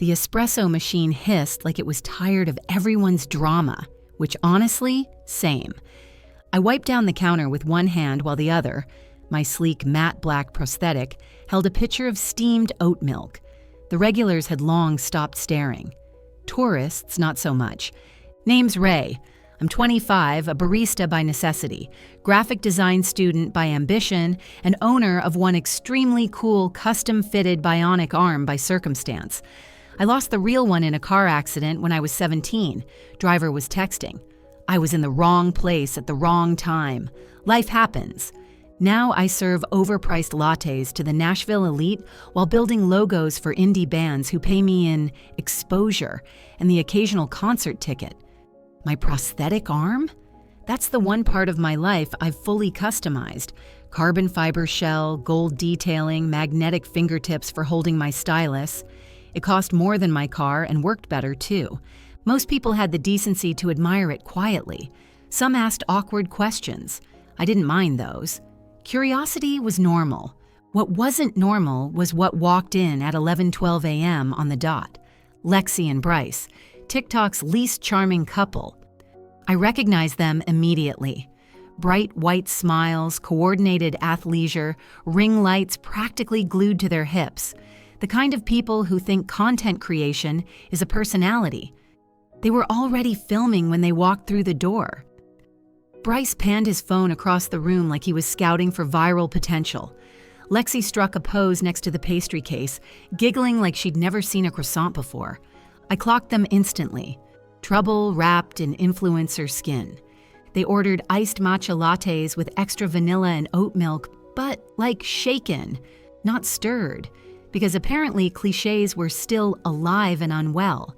The espresso machine hissed like it was tired of everyone's drama, which honestly, same. I wiped down the counter with one hand while the other, my sleek matte black prosthetic, held a pitcher of steamed oat milk. The regulars had long stopped staring. Tourists, not so much. Name's Ray. I'm 25, a barista by necessity, graphic design student by ambition, and owner of one extremely cool custom-fitted bionic arm by circumstance. I lost the real one in a car accident when I was 17. Driver was texting. I was in the wrong place at the wrong time. Life happens. Now I serve overpriced lattes to the Nashville elite while building logos for indie bands who pay me in exposure and the occasional concert ticket. My prosthetic arm? That's the one part of my life I've fully customized. Carbon fiber shell, gold detailing, magnetic fingertips for holding my stylus. It cost more than my car and worked better too. Most people had the decency to admire it quietly. Some asked awkward questions. I didn't mind those. Curiosity was normal. What wasn't normal was what walked in at 11:12 a.m. on the dot. Lexi and Bryce, TikTok's least charming couple. I recognized them immediately. Bright white smiles, coordinated athleisure, ring lights practically glued to their hips. The kind of people who think content creation is a personality. They were already filming when they walked through the door. Bryce panned his phone across the room like he was scouting for viral potential. Lexi struck a pose next to the pastry case, giggling like she'd never seen a croissant before. I clocked them instantly. Trouble wrapped in influencer skin. They ordered iced matcha lattes with extra vanilla and oat milk, but like shaken, not stirred, because apparently cliches were still alive and unwell.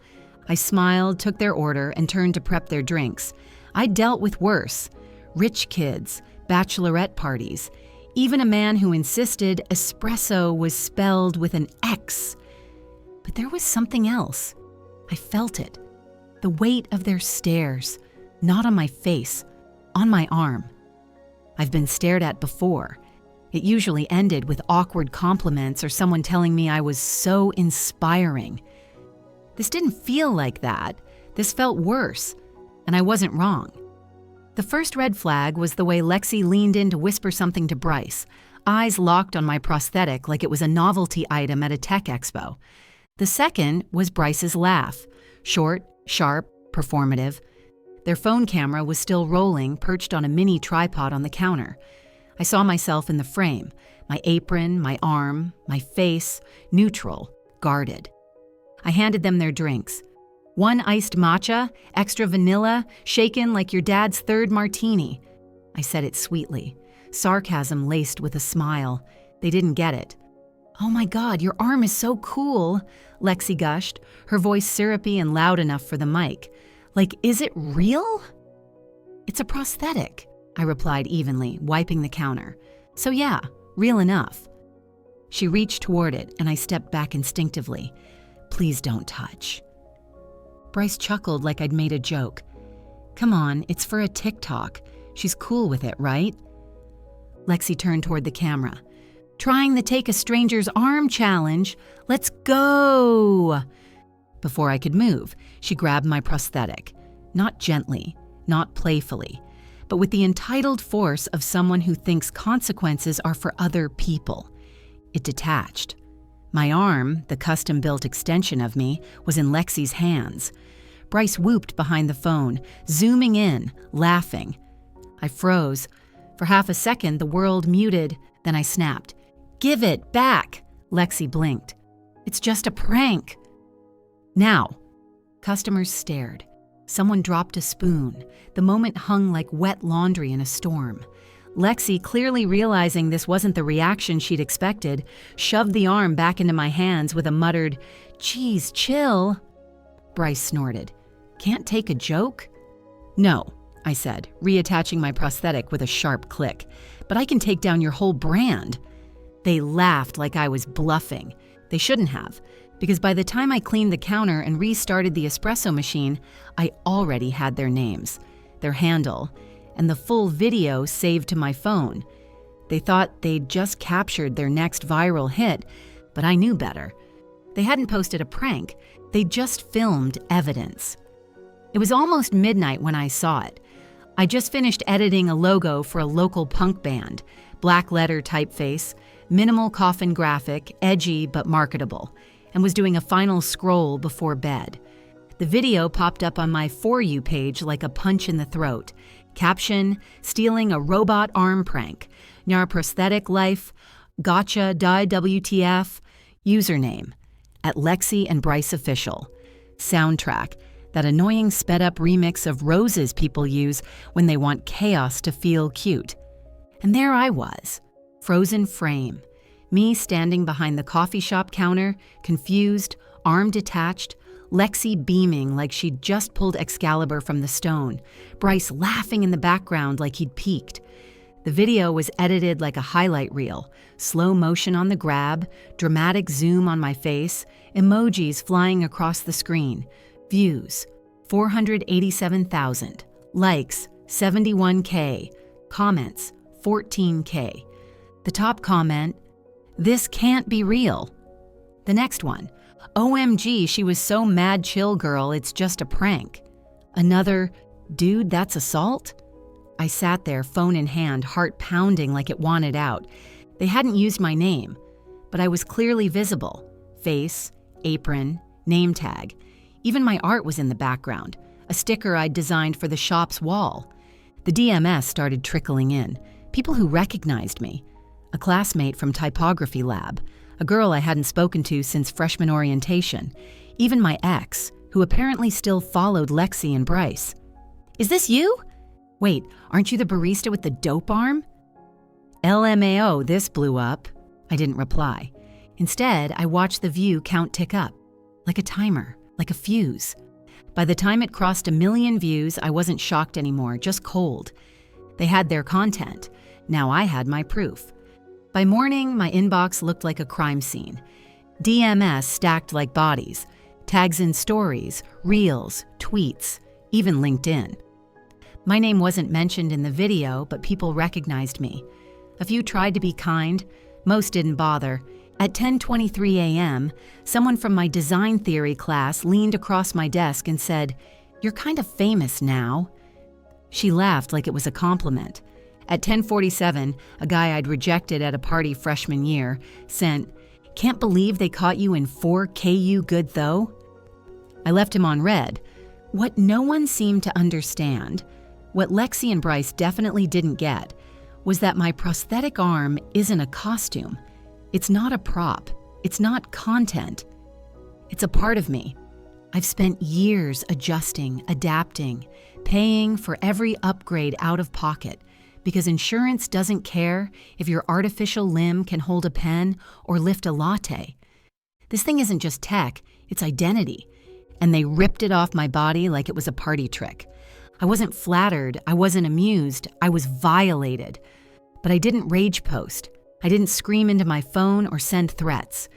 I smiled, took their order, and turned to prep their drinks. I dealt with worse. Rich kids, bachelorette parties, even a man who insisted espresso was spelled with an X. But there was something else. I felt it. The weight of their stares, not on my face, on my arm. I've been stared at before. It usually ended with awkward compliments or someone telling me I was so inspiring. This didn't feel like that. This felt worse, and I wasn't wrong. The first red flag was the way Lexi leaned in to whisper something to Bryce, eyes locked on my prosthetic like it was a novelty item at a tech expo. The second was Bryce's laugh, short, sharp, performative. Their phone camera was still rolling, perched on a mini tripod on the counter. I saw myself in the frame, my apron, my arm, my face, neutral, guarded. I handed them their drinks. One iced matcha, extra vanilla, shaken like your dad's third martini. I said it sweetly, sarcasm laced with a smile. They didn't get it. "Oh my God, your arm is so cool," Lexi gushed, her voice syrupy and loud enough for the mic. "Like, is it real?" "It's a prosthetic," I replied evenly, wiping the counter. "So yeah, real enough." She reached toward it, and I stepped back instinctively. "Please don't touch." Bryce chuckled like I'd made a joke. "Come on, it's for a TikTok. She's cool with it, right?" Lexi turned toward the camera. "Trying the take a stranger's arm challenge. Let's go!" Before I could move, she grabbed my prosthetic. Not gently, not playfully, but with the entitled force of someone who thinks consequences are for other people. It detached. My arm, the custom-built extension of me, was in Lexi's hands. Bryce whooped behind the phone, zooming in, laughing. I froze. For half a second, the world muted, then I snapped. "Give it back!" Lexi blinked. "It's just a prank." Now. Customers stared. Someone dropped a spoon. The moment hung like wet laundry in a storm. Lexi, clearly realizing this wasn't the reaction she'd expected, shoved the arm back into my hands with a muttered, "Geez, chill." Bryce snorted. "Can't take a joke?" "No," I said, reattaching my prosthetic with a sharp click. "But I can take down your whole brand." They laughed like I was bluffing. They shouldn't have, because by the time I cleaned the counter and restarted the espresso machine, I already had their names, their handle, and the full video saved to my phone. They thought they'd just captured their next viral hit, but I knew better. They hadn't posted a prank, they just filmed evidence. It was almost midnight when I saw it. I just finished editing a logo for a local punk band, black letter typeface, minimal coffin graphic, edgy but marketable, and was doing a final scroll before bed. The video popped up on my For You page like a punch in the throat. Caption, stealing a robot arm prank. Nyar prosthetic life, gotcha, die WTF. Username, at Lexi and Bryce Official. Soundtrack, that annoying sped-up remix of Roses people use when they want chaos to feel cute. And there I was, frozen frame. Me standing behind the coffee shop counter, confused, arm detached, Lexi beaming like she'd just pulled Excalibur from the stone, Bryce laughing in the background like he'd peaked. The video was edited like a highlight reel, slow motion on the grab, dramatic zoom on my face, emojis flying across the screen. Views, 487,000. Likes, 71K. Comments, 14K. The top comment, "This can't be real." The next one, "OMG, she was so mad chill girl, it's just a prank." Another, "Dude, that's assault?" I sat there, phone in hand, heart pounding like it wanted out. They hadn't used my name, but I was clearly visible. Face, apron, name tag. Even my art was in the background, a sticker I'd designed for the shop's wall. The DMS started trickling in, people who recognized me. A classmate from typography lab, a girl I hadn't spoken to since freshman orientation, even my ex, who apparently still followed Lexi and Bryce. "Is this you? Wait, aren't you the barista with the dope arm?" LMAO, this blew up. I didn't reply. Instead, I watched the view count tick up, like a timer, like a fuse. By the time it crossed 1 million views, I wasn't shocked anymore, just cold. They had their content. Now I had my proof. By morning, my inbox looked like a crime scene. DMS stacked like bodies. Tags in stories, reels, tweets, even LinkedIn. My name wasn't mentioned in the video, but people recognized me. A few tried to be kind. Most didn't bother. At 10:23 a.m., someone from my design theory class leaned across my desk and said, "You're kind of famous now." She laughed like it was a compliment. At 10:47, a guy I'd rejected at a party freshman year sent, "Can't believe they caught you in 4KU good though?" I left him on red. What no one seemed to understand, what Lexi and Bryce definitely didn't get, was that my prosthetic arm isn't a costume. It's not a prop. It's not content. It's a part of me. I've spent years adjusting, adapting, paying for every upgrade out of pocket, because insurance doesn't care if your artificial limb can hold a pen or lift a latte. This thing isn't just tech, it's identity. And they ripped it off my body like it was a party trick. I wasn't flattered, I wasn't amused, I was violated. But I didn't rage post. I didn't scream into my phone or send threats.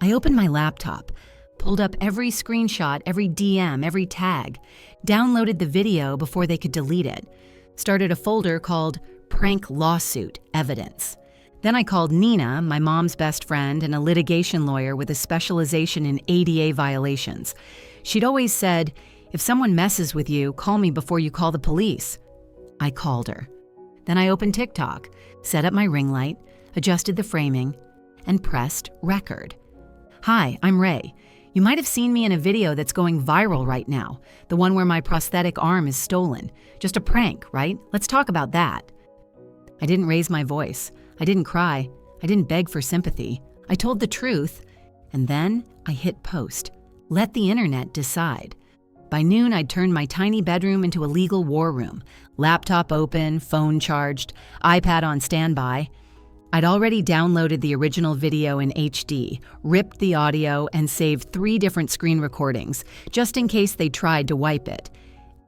I opened my laptop, pulled up every screenshot, every DM, every tag, downloaded the video before they could delete it, started a folder called Prank Lawsuit Evidence. Then I called Nina, my mom's best friend and a litigation lawyer with a specialization in ADA violations. She'd always said, "If someone messes with you, call me before you call the police." I called her. Then I opened TikTok, set up my ring light, adjusted the framing, and pressed record. "Hi, I'm Ray. You might have seen me in a video that's going viral right now, the one where my prosthetic arm is stolen. Just a prank, right? Let's talk about that." I didn't raise my voice. I didn't cry. I didn't beg for sympathy. I told the truth, and then I hit post. Let the internet decide. By noon, I'd turned my tiny bedroom into a legal war room. Laptop open, phone charged, iPad on standby. I'd already downloaded the original video in HD, ripped the audio, and saved 3 different screen recordings, just in case they tried to wipe it.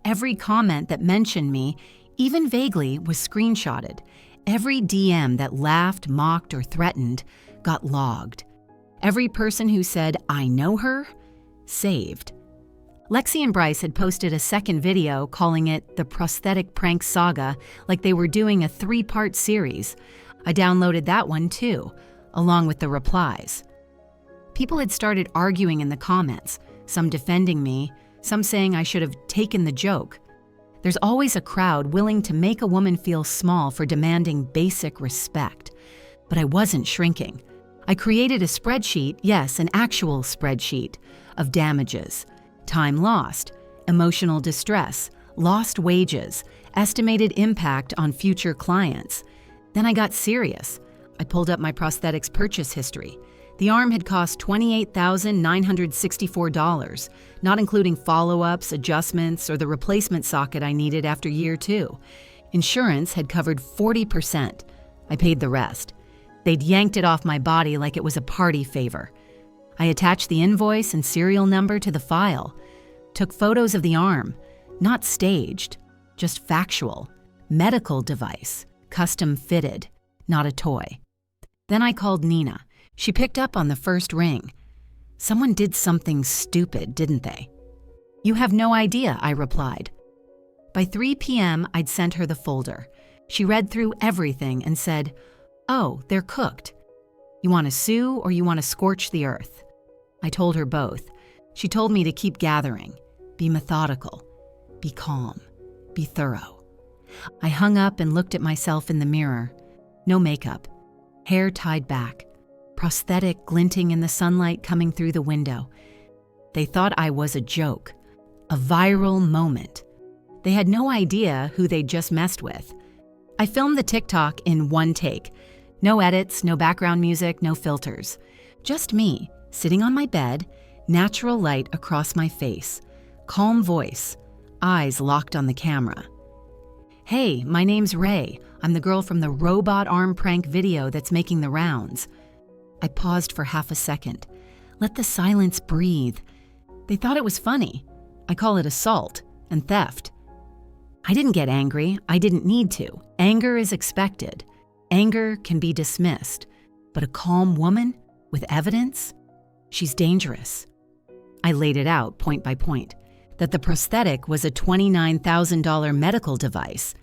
Every comment that mentioned me, even vaguely, was screenshotted. Every DM that laughed, mocked, or threatened got logged. Every person who said, "I know her," saved. Lexi and Bryce had posted a second video calling it the Prosthetic Prank Saga, like they were doing a 3-part series. I downloaded that one too, along with the replies. People had started arguing in the comments, some defending me, some saying I should have taken the joke. There's always a crowd willing to make a woman feel small for demanding basic respect. But I wasn't shrinking. I created a spreadsheet, yes, an actual spreadsheet, of damages, time lost, emotional distress, lost wages, estimated impact on future clients. Then I got serious. I pulled up my prosthetics purchase history. The arm had cost $28,964, not including follow-ups, adjustments, or the replacement socket I needed after year 2. Insurance had covered 40%. I paid the rest. They'd yanked it off my body like it was a party favor. I attached the invoice and serial number to the file, took photos of the arm, not staged, just factual, medical device, custom fitted, not a toy. Then I called Nina. She picked up on the first ring. Someone did something stupid, didn't they? You have no idea, I replied. By 3 p.m., I'd sent her the folder. She read through everything and said, "Oh, they're cooked. You want to sue or you want to scorch the earth?" I told her both. She told me to keep gathering, be methodical, be calm, be thorough. I hung up and looked at myself in the mirror. No makeup, hair tied back, prosthetic glinting in the sunlight coming through the window. They thought I was a joke, a viral moment. They had no idea who they'd just messed with. I filmed the TikTok in one take. No edits, no background music, no filters. Just me, sitting on my bed, natural light across my face, calm voice, eyes locked on the camera. "Hey, my name's Ray. I'm the girl from the robot arm prank video that's making the rounds." I paused for half a second. Let the silence breathe. They thought it was funny. I call it assault and theft. I didn't get angry. I didn't need to. Anger is expected. Anger can be dismissed. But a calm woman with evidence? She's dangerous. I laid it out point by point. That the prosthetic was a $29,000 medical device.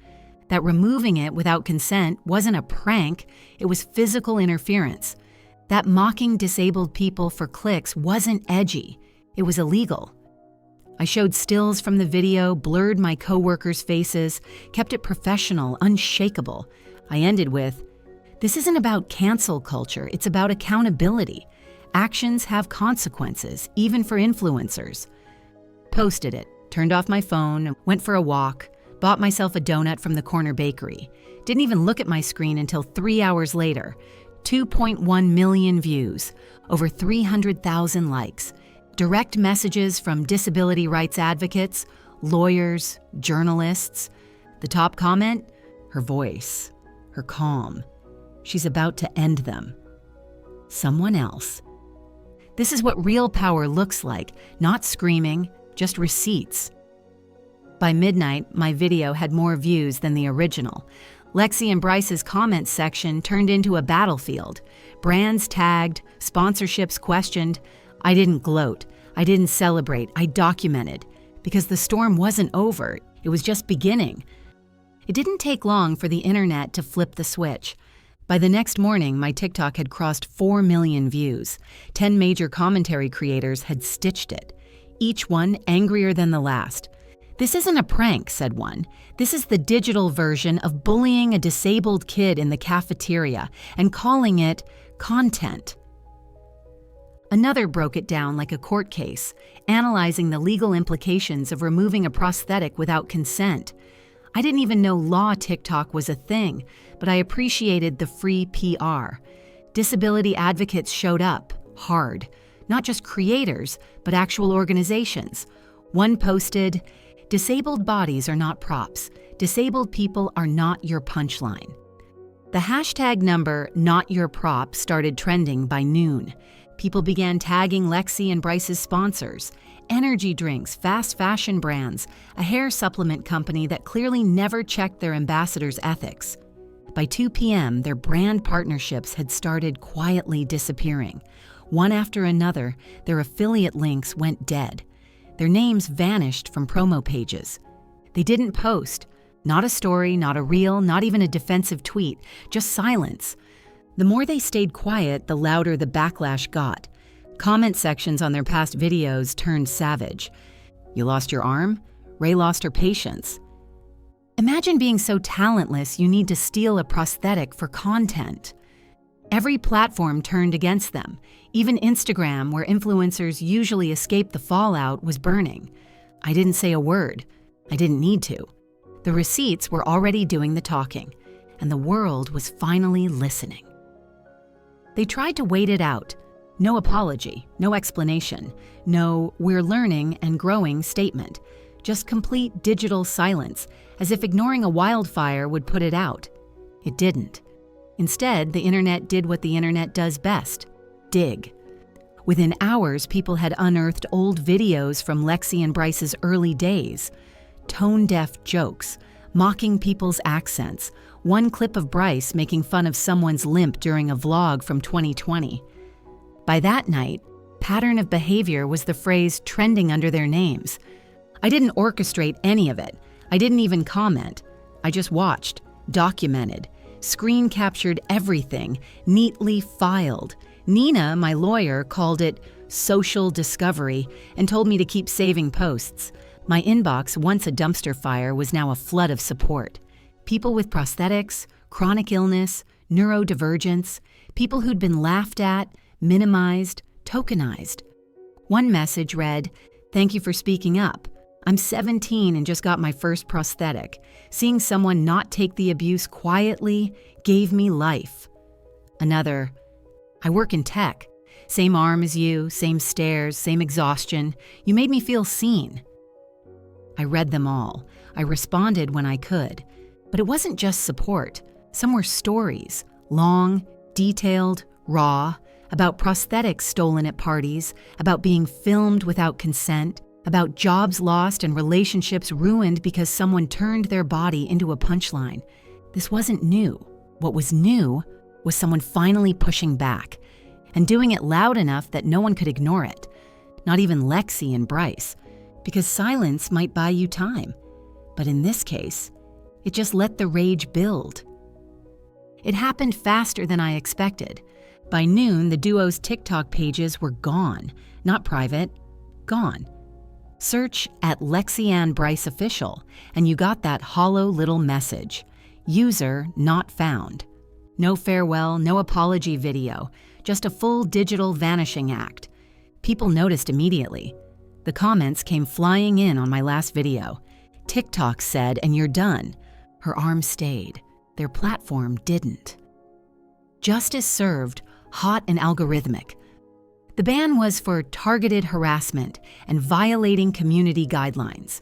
That removing it without consent wasn't a prank. It was physical interference. That mocking disabled people for clicks wasn't edgy. It was illegal. I showed stills from the video, blurred my coworkers' faces, kept it professional, unshakable. I ended with, "This isn't about cancel culture, it's about accountability. Actions have consequences, even for influencers." Posted it, turned off my phone, went for a walk, bought myself a donut from the corner bakery. Didn't even look at my screen until 3 hours later. 2.1 million views, over 300,000 likes, direct messages from disability rights advocates, lawyers, journalists. The top comment? Her voice, her calm. She's about to end them. Someone else. This is what real power looks like, not screaming, just receipts. By midnight, my video had more views than the original. Lexi and Bryce's comments section turned into a battlefield. Brands tagged, sponsorships questioned. I didn't gloat. I didn't celebrate. I documented. Because the storm wasn't over. It was just beginning. It didn't take long for the internet to flip the switch. By the next morning, my TikTok had crossed 4 million views. 10 major commentary creators had stitched it. Each one angrier than the last. "This isn't a prank," said one. "This is the digital version of bullying a disabled kid in the cafeteria and calling it content." Another broke it down like a court case, analyzing the legal implications of removing a prosthetic without consent. I didn't even know law TikTok was a thing, but I appreciated the free PR. Disability advocates showed up, hard. Not just creators, but actual organizations. One posted, "Disabled bodies are not props. Disabled people are not your punchline." The hashtag number #NotYourProp started trending by noon. People began tagging Lexi and Bryce's sponsors, energy drinks, fast fashion brands, a hair supplement company that clearly never checked their ambassadors' ethics. By 2 p.m., their brand partnerships had started quietly disappearing. One after another, their affiliate links went dead. Their names vanished from promo pages. They didn't post. Not a story, not a reel, not even a defensive tweet, just silence. The more they stayed quiet, the louder the backlash got. Comment sections on their past videos turned savage. You lost your arm? Ray lost her patience. Imagine being so talentless you need to steal a prosthetic for content. Every platform turned against them. Even Instagram, where influencers usually escape the fallout, was burning. I didn't say a word. I didn't need to. The receipts were already doing the talking, and the world was finally listening. They tried to wait it out. No apology, no explanation, no "we're learning and growing" statement. Just complete digital silence, as if ignoring a wildfire would put it out. It didn't. Instead, the internet did what the internet does best: dig. Within hours, people had unearthed old videos from Lexi and Bryce's early days. Tone-deaf jokes, mocking people's accents, one clip of Bryce making fun of someone's limp during a vlog from 2020. By that night, pattern of behavior was the phrase trending under their names. I didn't orchestrate any of it. I didn't even comment. I just watched, documented, screen captured everything, neatly filed. Nina, my lawyer, called it social discovery and told me to keep saving posts. My inbox, once a dumpster fire, was now a flood of support. People with prosthetics, chronic illness, neurodivergence, people who'd been laughed at, minimized, tokenized. One message read, "Thank you for speaking up. I'm 17 and just got my first prosthetic. Seeing someone not take the abuse quietly gave me life." Another, "I work in tech. Same arm as you, same stairs, same exhaustion. You made me feel seen." I read them all. I responded when I could. But it wasn't just support. Some were stories, long, detailed, raw, about prosthetics stolen at parties, about being filmed without consent, about jobs lost and relationships ruined because someone turned their body into a punchline. This wasn't new. What was new was someone finally pushing back and doing it loud enough that no one could ignore it, not even Lexi and Bryce, because silence might buy you time. But in this case, it just let the rage build. It happened faster than I expected. By noon, the duo's TikTok pages were gone. Not private, gone. Search at Lexianne Bryce Official, and you got that hollow little message. User not found. No farewell, no apology video, just a full digital vanishing act. People noticed immediately. The comments came flying in on my last video. TikTok said, "And you're done." Her arm stayed. Their platform didn't. Justice served, hot and algorithmic. The ban was for targeted harassment and violating community guidelines.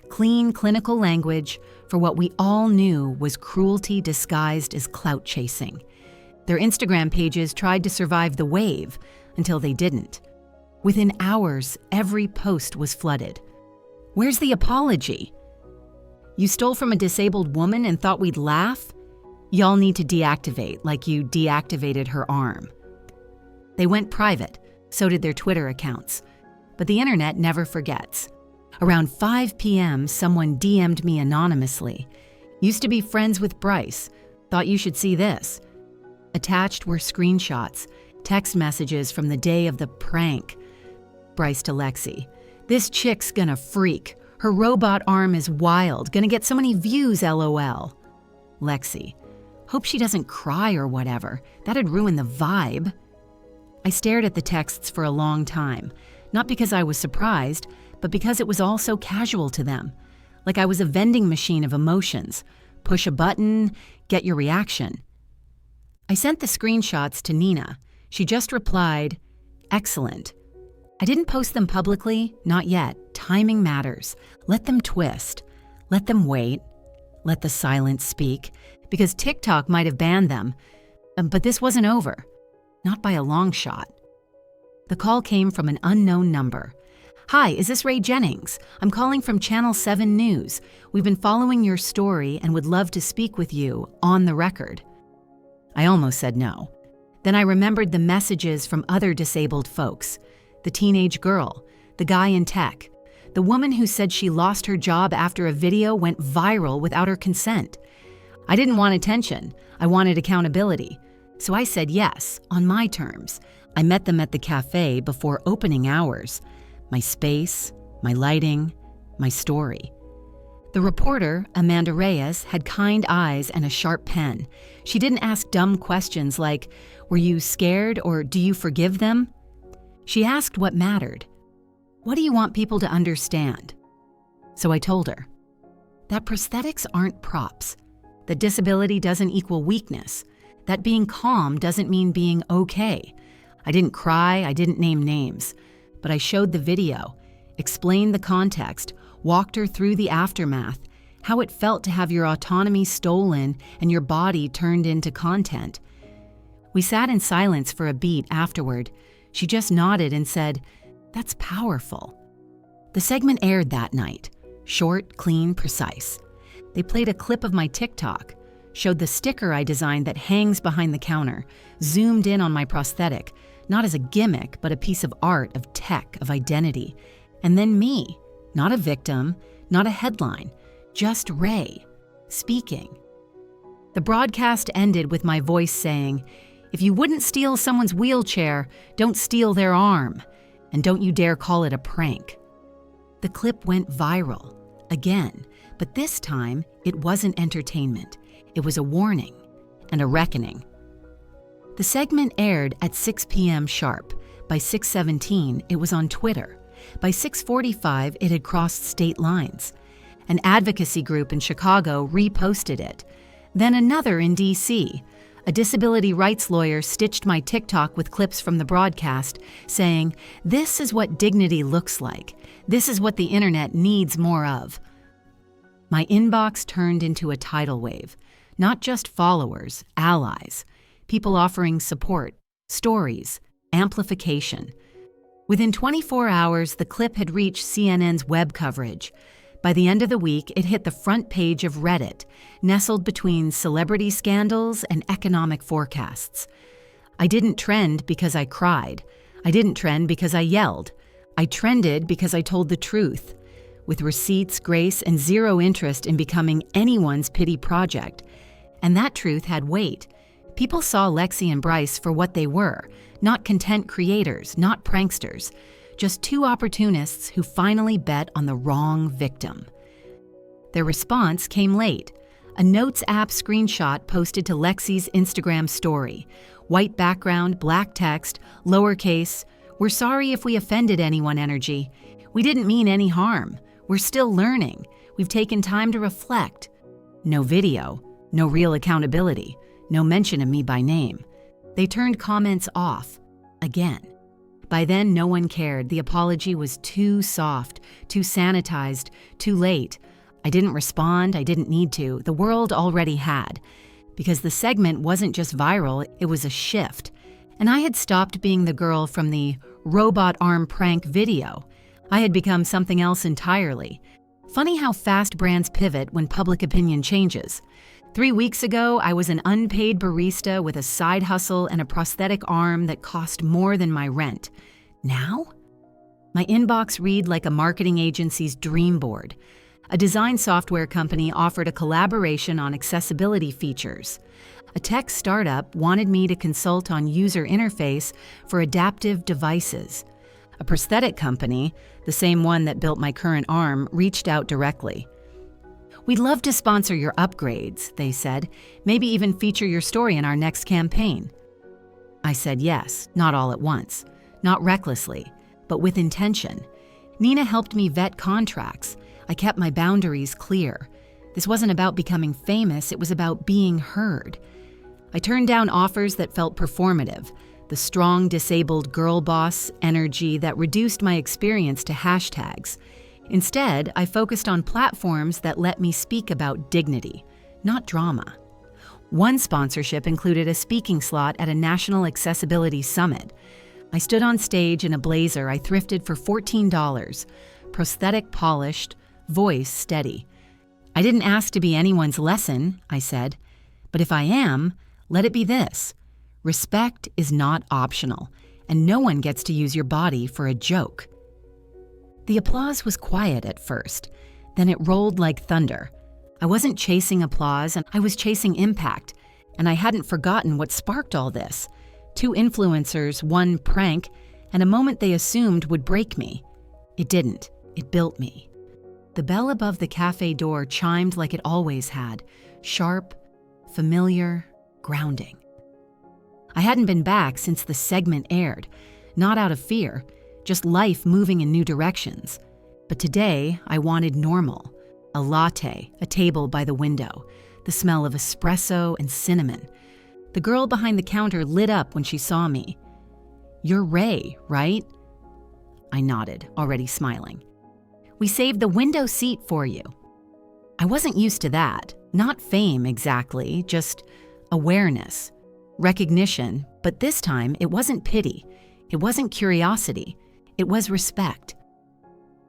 Clean clinical language for what we all knew was cruelty disguised as clout chasing. Their Instagram pages tried to survive the wave until they didn't. Within hours, every post was flooded. Where's the apology? You stole from a disabled woman and thought we'd laugh? Y'all need to deactivate, like you deactivated her arm. They went private, so did their Twitter accounts. But the internet never forgets. Around 5 p.m., someone DM'd me anonymously. "Used to be friends with Bryce. Thought you should see this." Attached were screenshots, text messages from the day of the prank. Bryce to Lexi. "This chick's gonna freak. Her robot arm is wild. Gonna get so many views, LOL." Lexi. "Hope she doesn't cry or whatever. That'd ruin the vibe." I stared at the texts for a long time, not because I was surprised, but because it was all so casual to them. Like I was a vending machine of emotions. Push a button, get your reaction. I sent the screenshots to Nina. She just replied, "Excellent." I didn't post them publicly, not yet. Timing matters. Let them twist. Let them wait. Let the silence speak. Because TikTok might have banned them, but this wasn't over. Not by a long shot. The call came from an unknown number. "Hi, is this Ray Jennings? I'm calling from Channel 7 News. We've been following your story and would love to speak with you on the record." I almost said no. Then I remembered the messages from other disabled folks. The teenage girl, the guy in tech, the woman who said she lost her job after a video went viral without her consent. I didn't want attention. I wanted accountability. So I said yes, on my terms. I met them at the cafe before opening hours. My space, my lighting, my story. The reporter, Amanda Reyes, had kind eyes and a sharp pen. She didn't ask dumb questions like, "Were you scared?" or "Do you forgive them?" She asked what mattered. "What do you want people to understand?" So I told her that prosthetics aren't props, that disability doesn't equal weakness, that being calm doesn't mean being okay. I didn't cry, I didn't name names, but I showed the video, explained the context, walked her through the aftermath, how it felt to have your autonomy stolen and your body turned into content. We sat in silence for a beat afterward. She just nodded and said, "That's powerful." The segment aired that night. Short, clean, precise. They played a clip of my TikTok, showed the sticker I designed that hangs behind the counter, zoomed in on my prosthetic, not as a gimmick, but a piece of art, of tech, of identity. And then me, not a victim, not a headline, just Ray, speaking. The broadcast ended with my voice saying, "If you wouldn't steal someone's wheelchair, don't steal their arm, and don't you dare call it a prank." The clip went viral, again, but this time it wasn't entertainment. It was a warning and a reckoning. The segment aired at 6 p.m. sharp. By 6:17, it was on Twitter. By 6:45, it had crossed state lines. An advocacy group in Chicago reposted it. Then another in D.C. A disability rights lawyer stitched my TikTok with clips from the broadcast, saying, "This is what dignity looks like. This is what the internet needs more of." My inbox turned into a tidal wave. Not just followers, allies, people offering support, stories, amplification. Within 24 hours, the clip had reached CNN's web coverage. By the end of the week, it hit the front page of Reddit, nestled between celebrity scandals and economic forecasts. I didn't trend because I cried. I didn't trend because I yelled. I trended because I told the truth, with receipts, grace, and zero interest in becoming anyone's pity project. And that truth had weight. People saw Lexi and Bryce for what they were, not content creators, not pranksters, just two opportunists who finally bet on the wrong victim. Their response came late. A Notes app screenshot posted to Lexi's Instagram story. White background, black text, lowercase, "We're sorry if we offended anyone" energy. "We didn't mean any harm. We're still learning. We've taken time to reflect." No video, no real accountability, no mention of me by name. They turned comments off, again. By then, no one cared. The apology was too soft, too sanitized, too late. I didn't respond. I didn't need to. The world already had. Because the segment wasn't just viral, it was a shift. And I had stopped being the girl from the robot arm prank video. I had become something else entirely. Funny how fast brands pivot when public opinion changes. 3 weeks ago, I was an unpaid barista with a side hustle and a prosthetic arm that cost more than my rent. Now? My inbox read like a marketing agency's dream board. A design software company offered a collaboration on accessibility features. A tech startup wanted me to consult on user interface for adaptive devices. A prosthetic company, the same one that built my current arm, reached out directly. "We'd love to sponsor your upgrades," they said, "maybe even feature your story in our next campaign." I said yes, not all at once, not recklessly, but with intention. Nina helped me vet contracts. I kept my boundaries clear. This wasn't about becoming famous, it was about being heard. I turned down offers that felt performative, the strong, disabled girl boss energy that reduced my experience to hashtags. Instead, I focused on platforms that let me speak about dignity, not drama. One sponsorship included a speaking slot at a national accessibility summit. I stood on stage in a blazer I thrifted for $14, prosthetic polished, voice steady. "I didn't ask to be anyone's lesson," I said, "but if I am, let it be this. Respect is not optional, and no one gets to use your body for a joke." The applause was quiet at first, then it rolled like thunder. I wasn't chasing applause, and I was chasing impact, and I hadn't forgotten what sparked all this. 2 influencers, 1 prank, and a moment they assumed would break me. It didn't. It built me. The bell above the cafe door chimed like it always had, sharp, familiar, grounding. I hadn't been back since the segment aired, not out of fear, just life moving in new directions. But today, I wanted normal. A latte, a table by the window, the smell of espresso and cinnamon. The girl behind the counter lit up when she saw me. "You're Ray, right?" I nodded, already smiling. "We saved the window seat for you." I wasn't used to that. Not fame exactly, just awareness, recognition, but this time it wasn't pity. It wasn't curiosity. It was respect.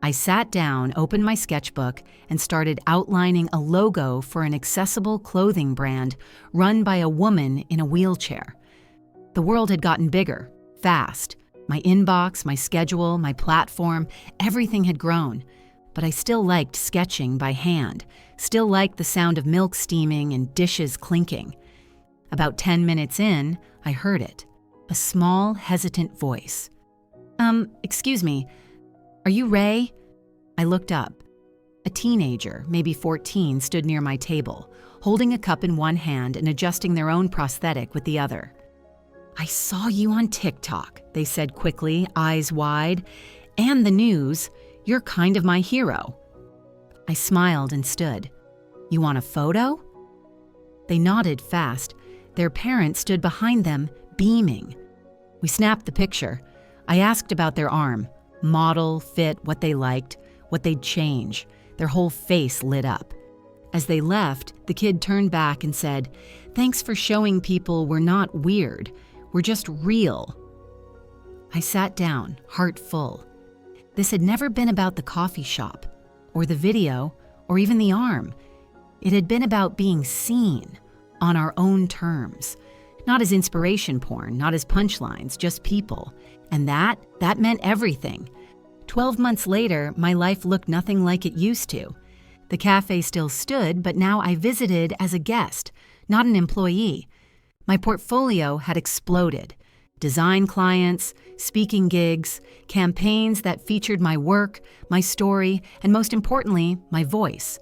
I sat down, opened my sketchbook, and started outlining a logo for an accessible clothing brand run by a woman in a wheelchair. The world had gotten bigger, fast. My inbox, my schedule, my platform, everything had grown. But I still liked sketching by hand, still liked the sound of milk steaming and dishes clinking. About 10 minutes in, I heard it. A small, hesitant voice. Excuse me, are you Ray?" I looked up. A teenager, maybe 14, stood near my table, holding a cup in one hand and adjusting their own prosthetic with the other. "I saw you on TikTok," they said quickly, eyes wide. "And the news. You're kind of my hero." I smiled and stood. "You want a photo?" They nodded fast. Their parents stood behind them, beaming. We snapped the picture. I asked about their arm, model, fit, what they liked, what they'd change. Their whole face lit up. As they left, the kid turned back and said, "Thanks for showing people we're not weird. We're just real." I sat down, heart full. This had never been about the coffee shop, or the video, or even the arm. It had been about being seen, on our own terms. Not as inspiration porn, not as punchlines, just people. And that meant everything. 12 months later, my life looked nothing like it used to. The cafe still stood, but now I visited as a guest, not an employee. My portfolio had exploded. Design clients, speaking gigs, campaigns that featured my work, my story, and most importantly, my voice.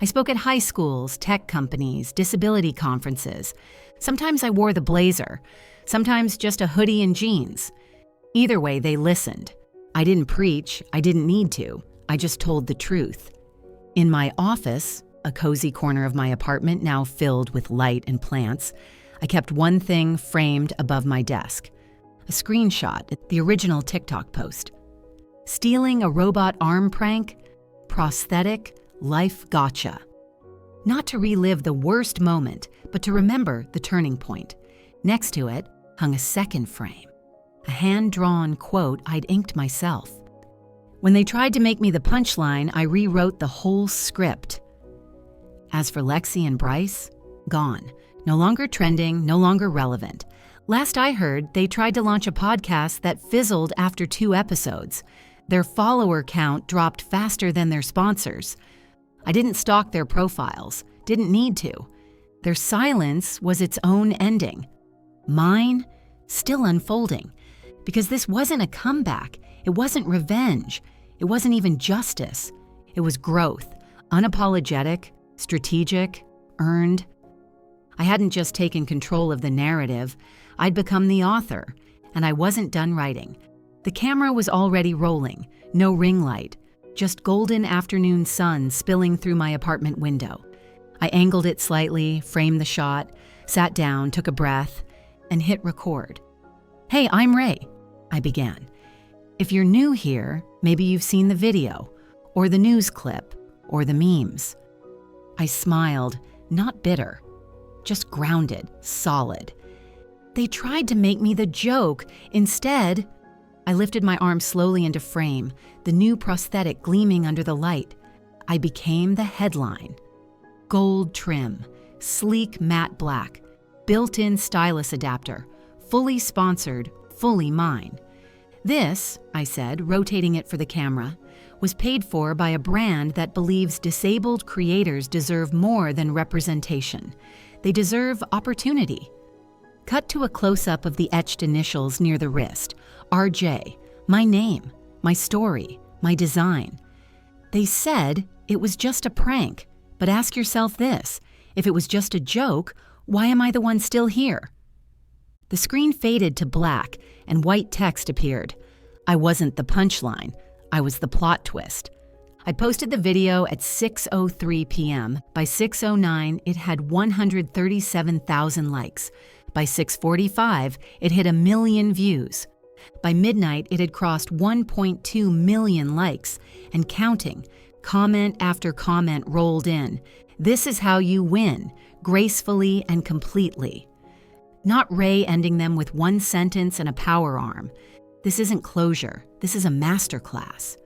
I spoke at high schools, tech companies, disability conferences. Sometimes I wore the blazer, sometimes just a hoodie and jeans. Either way, they listened. I didn't preach, I didn't need to. I just told the truth. In my office, a cozy corner of my apartment now filled with light and plants, I kept one thing framed above my desk. A screenshot, the original TikTok post. Stealing a robot arm prank? Prosthetic? Life gotcha. Not to relive the worst moment, but to remember the turning point. Next to it hung a second frame. A hand-drawn quote I'd inked myself. When they tried to make me the punchline, I rewrote the whole script. As for Lexi and Bryce, gone. No longer trending, no longer relevant. Last I heard, they tried to launch a podcast that fizzled after 2 episodes. Their follower count dropped faster than their sponsors. I didn't stalk their profiles, didn't need to. Their silence was its own ending. Mine, still unfolding. Because this wasn't a comeback, it wasn't revenge, it wasn't even justice. It was growth, unapologetic, strategic, earned. I hadn't just taken control of the narrative, I'd become the author, and I wasn't done writing. The camera was already rolling, no ring light, just golden afternoon sun spilling through my apartment window. I angled it slightly, framed the shot, sat down, took a breath, and hit record. "Hey, I'm Ray," I began. "If you're new here, maybe you've seen the video, or the news clip, or the memes." I smiled, not bitter, just grounded, solid. They tried to make me the joke. Instead, I lifted my arm slowly into frame, the new prosthetic gleaming under the light. I became the headline. Gold trim, sleek matte black, built-in stylus adapter, fully sponsored, fully mine. "This," I said, rotating it for the camera, "was paid for by a brand that believes disabled creators deserve more than representation. They deserve opportunity." Cut to a close-up of the etched initials near the wrist. RJ, my name, my story, my design. They said it was just a prank, but ask yourself this: if it was just a joke, why am I the one still here? The screen faded to black and white text appeared. I wasn't the punchline, I was the plot twist. I posted the video at 6:03 p.m. By 6:09, it had 137,000 likes. By 6:45, it hit 1 million views. By midnight, it had crossed 1.2 million likes and counting. Comment after comment rolled in. This is how you win, gracefully and completely. Not Ray ending them with one sentence and a power arm. This isn't closure, this is a masterclass.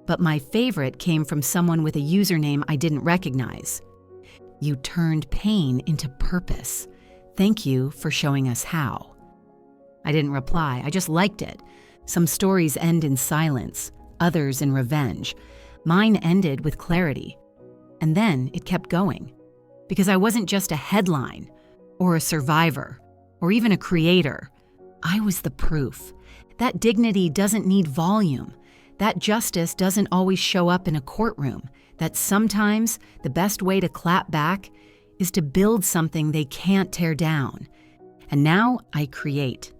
But my favorite came from someone with a username I didn't recognize. You turned pain into purpose. Thank you for showing us how. I didn't reply, I just liked it. Some stories end in silence, others in revenge. Mine ended with clarity. And then it kept going. Because I wasn't just a headline, or a survivor, or even a creator. I was the proof. That dignity doesn't need volume. That justice doesn't always show up in a courtroom. That sometimes the best way to clap back is to build something they can't tear down. And now I create.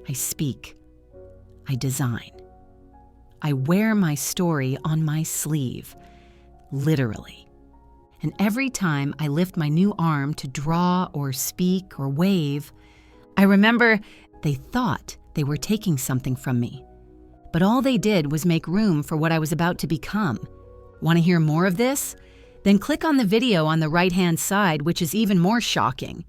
I speak. I design. I wear my story on my sleeve, literally. And every time I lift my new arm to draw or speak or wave, I remember they thought they were taking something from me. But all they did was make room for what I was about to become. Want to hear more of this? Then click on the video on the right-hand side, which is even more shocking.